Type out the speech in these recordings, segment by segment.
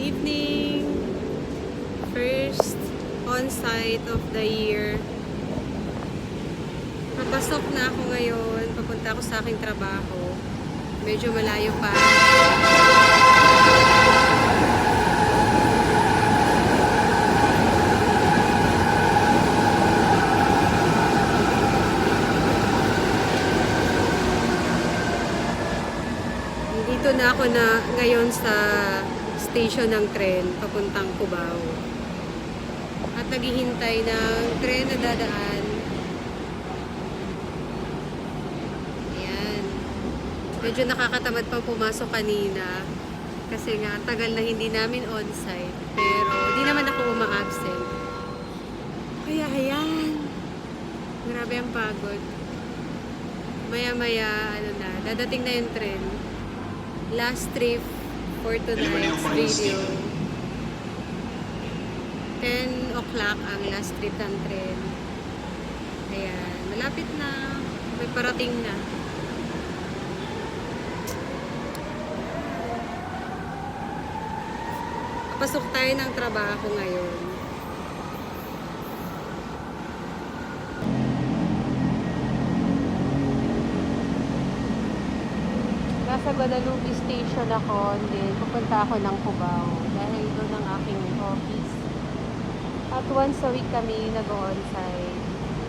evening. First on-site of the year. Papasok na ako ngayon. Papunta ako sa aking trabaho. Medyo malayo pa. Dito na ako ngayon sa station ng tren papuntang Cubao. At naghihintay ng tren na dadaan. Ayan. Medyo nakakatamad pang pumasok kanina kasi nga tagal na hindi namin on-site. Pero di naman ako uma-absent. Kaya ayan. Grabe ang pagod. Maya-maya dadating na yung tren. Last trip for tonight's video. 10 o'clock ang last trip ng tren. Ayan, malapit na. May parating na. Pasok tayo ng trabaho ngayon. Nasa Guadalupe Station ako, then pupunta ako ng Cubao dahil doon ang aking office. At once a week kami nag-on-site.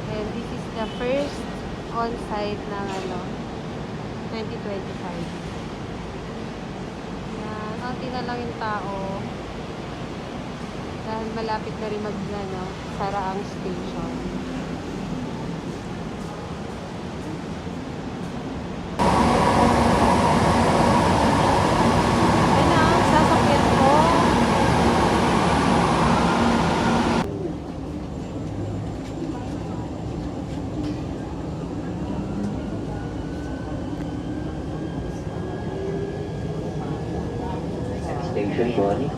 And this is the first on-site ng 2025. Yan, konti na lang yung tao. Dahil malapit na rin sara ang station. Station Bonnie.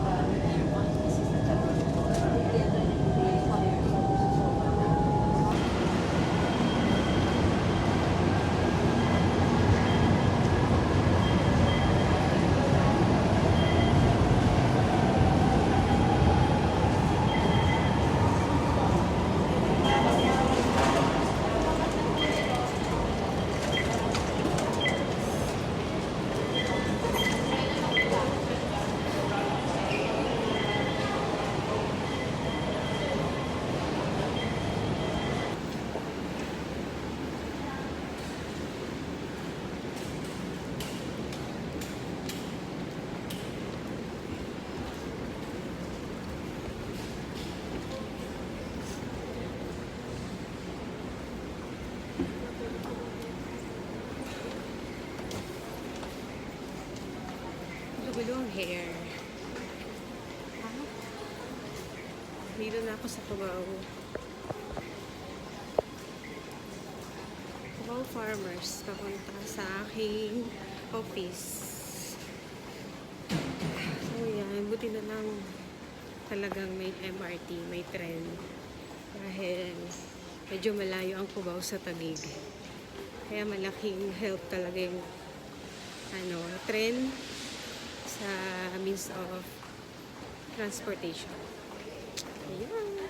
Gulong hair. Dito na ako sa Cubao. Cubao Farmers. Papunta sa aking office. So yan, buti na lang talagang may MRT, may tren. Dahil medyo malayo ang Cubao sa Taguig. Kaya malaking help talaga yung tren sa means of transportation. Ayan.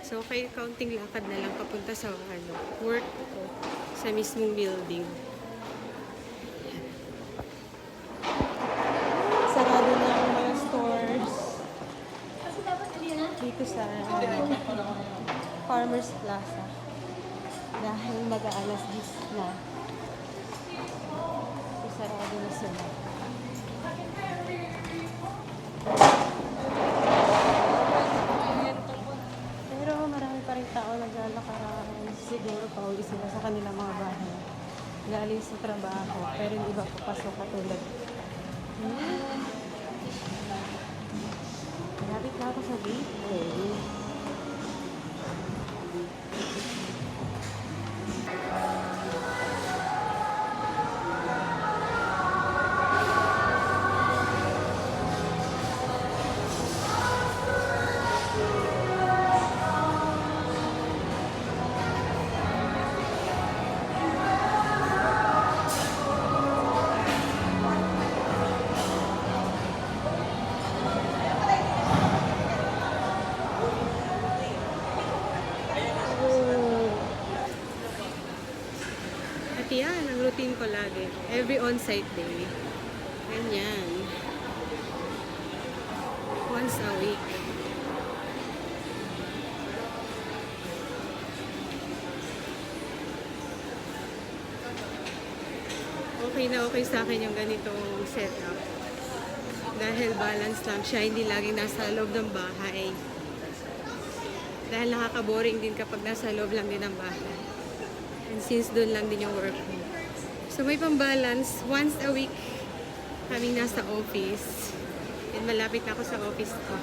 So, kaunting lakad na lang papunta sa work ko sa mismong building. Sarado na ang mga stores dito sa Farmers Plaza dahil mag-aalas 10 na. So, sarado na sila. Pero marami pa rin tao naglalakaran. Siguro pauwi sila sa kanilang mga bahay. Galing sa trabaho. Pero yung iba papasok katulad. Malapit na ako sa gateway. lagi. Every on-site day. Ganyan. Once a week. Okay na okay sa akin yung ganitong setup. Dahil balance lang siya, hindi laging nasa loob ng bahay. Dahil nakaka-boring din kapag nasa loob lang din ng bahay. And since doon lang din yung work mo. So may pang-balance, once a week kaming nasa office. And malapit na ako sa office ko.